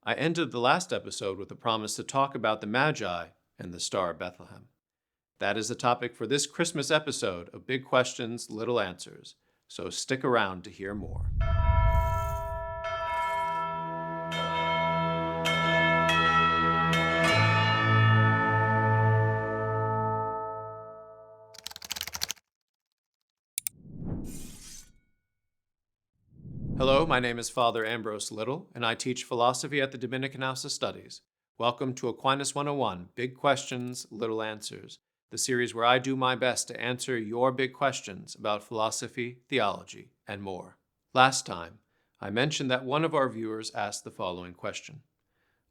I ended the last episode with a promise to talk about the Magi and the Star of Bethlehem. That is the topic for this Christmas episode of Big Questions, Little Answers, so stick around to hear more. Hello, my name is Father Ambrose Little, and I teach philosophy at the Dominican House of Studies. Welcome to Aquinas 101, Big Questions, Little Answers, the series where I do my best to answer your big questions about philosophy, theology, and more. Last time, I mentioned that one of our viewers asked the following question.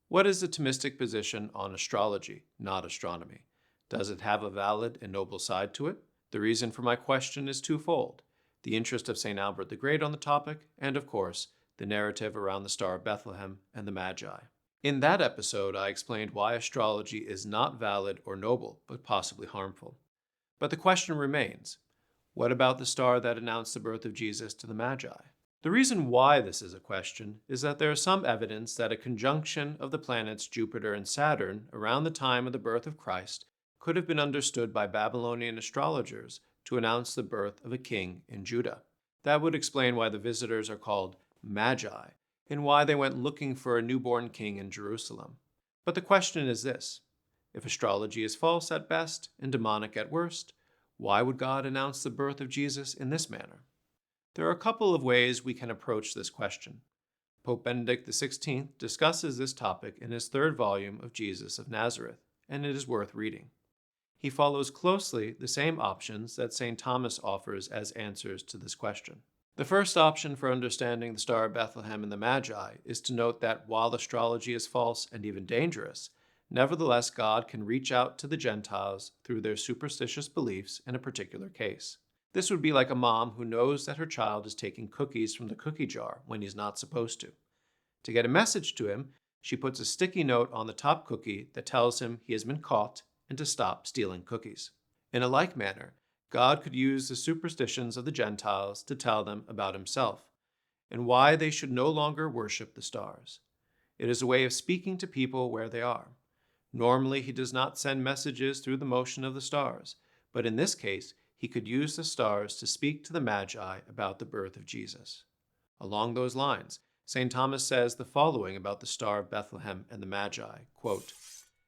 What is the Thomistic position on astrology, not astronomy? Does it have a valid and noble side to it? The reason for my question is twofold. The interest of St. Albert the Great on the topic, and of course, the narrative around the Star of Bethlehem and the Magi. In that episode, I explained why astrology is not valid or noble, but possibly harmful. But the question remains, what about the star that announced the birth of Jesus to the Magi? The reason why this is a question is that there is some evidence that a conjunction of the planets Jupiter and Saturn around the time of the birth of Christ could have been understood by Babylonian astrologers to announce the birth of a king in Judah. That would explain why the visitors are called Magi, and why they went looking for a newborn king in Jerusalem. But the question is this: if astrology is false at best and demonic at worst, why would God announce the birth of Jesus in this manner? There are a couple of ways we can approach this question. Pope Benedict XVI discusses this topic in his third volume of Jesus of Nazareth, and it is worth reading. He follows closely the same options that St. Thomas offers as answers to this question. The first option for understanding the Star of Bethlehem and the Magi is to note that while astrology is false and even dangerous, nevertheless God can reach out to the Gentiles through their superstitious beliefs in a particular case. This would be like a mom who knows that her child is taking cookies from the cookie jar when he's not supposed to. To get a message to him, she puts a sticky note on the top cookie that tells him he has been caught and to stop stealing cookies. In a like manner, God could use the superstitions of the Gentiles to tell them about himself, and why they should no longer worship the stars. It is a way of speaking to people where they are. Normally, he does not send messages through the motion of the stars, but in this case, he could use the stars to speak to the Magi about the birth of Jesus. Along those lines, St. Thomas says the following about the Star of Bethlehem and the Magi, quote,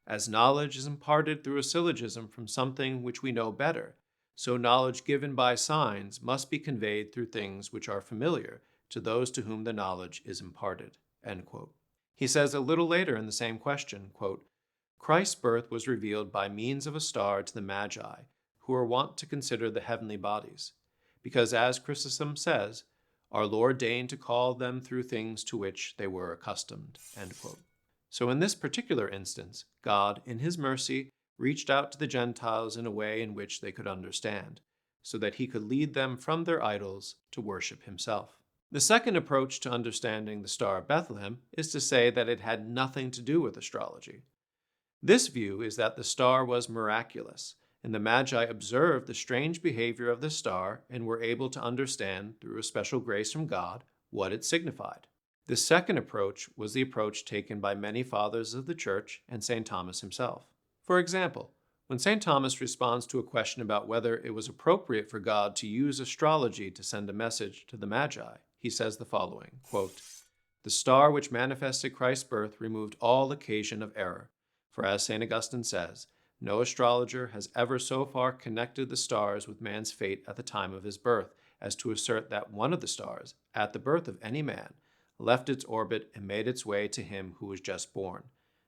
"As knowledge is imparted through a syllogism from something which we know better, so knowledge given by signs must be conveyed through things which are familiar to those to whom the knowledge is imparted." End quote. He says a little later in the same question, quote, "Christ's birth was revealed by means of a star to the Magi, who are wont to consider the heavenly bodies, because, as Chrysostom says, our Lord deigned to call them through things to which they were accustomed." End quote. So in this particular instance, God, in his mercy, reached out to the Gentiles in a way in which they could understand, so that he could lead them from their idols to worship himself. The second approach to understanding the Star of Bethlehem is to say that it had nothing to do with astrology. This view is that the star was miraculous, and the Magi observed the strange behavior of the star and were able to understand, through a special grace from God, what it signified. The second approach was the approach taken by many fathers of the Church and St. Thomas himself. For example, when St. Thomas responds to a question about whether it was appropriate for God to use astrology to send a message to the Magi, he says the following, quote, "The star which manifested Christ's birth removed all occasion of error, for as St. Augustine says, no astrologer has ever so far connected the stars with man's fate at the time of his birth as to assert that one of the stars, at the birth of any man, left its orbit and made its way to him who was just born,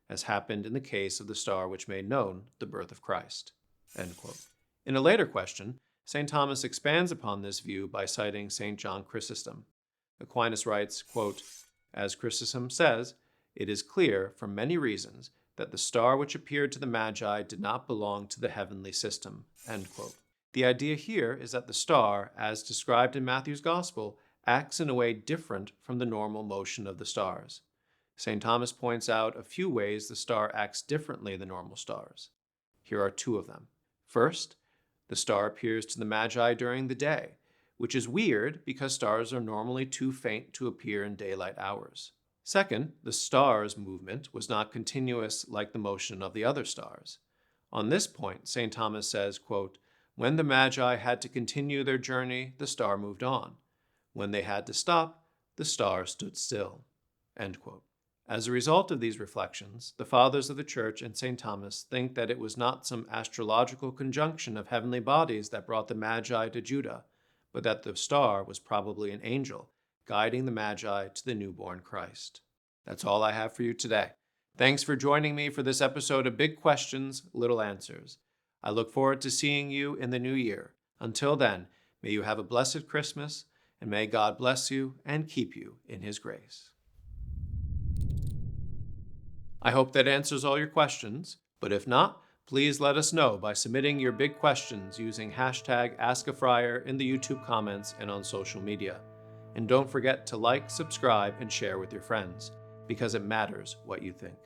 as happened in the case of the star which made known the birth of Christ." End quote. In a later question, St. Thomas expands upon this view by citing St. John Chrysostom. Aquinas writes, quote, "As Chrysostom says, it is clear, from many reasons, that the star which appeared to the Magi did not belong to the heavenly system." End quote. The idea here is that the star, as described in Matthew's Gospel, acts in a way different from the normal motion of the stars. St. Thomas points out a few ways the star acts differently than normal stars. Here are two of them. First, the star appears to the Magi during the day, which is weird because stars are normally too faint to appear in daylight hours. Second, the stars' movement was not continuous like the motion of the other stars. On this point, St. Thomas says, quote, "When the Magi had to continue their journey, the star moved on. When they had to stop, the star stood still." End quote. As a result of these reflections, the Fathers of the Church and St. Thomas think that it was not some astrological conjunction of heavenly bodies that brought the Magi to Judah, but that the star was probably an angel guiding the Magi to the newborn Christ. That's all I have for you today. Thanks for joining me for this episode of Big Questions, Little Answers. I look forward to seeing you in the new year. Until then, may you have a blessed Christmas, and may God bless you and keep you in His grace. I hope that answers all your questions, but if not, please let us know by submitting your big questions using hashtag AskAFriar in the YouTube comments and on social media. And don't forget to like, subscribe, and share with your friends, because it matters what you think.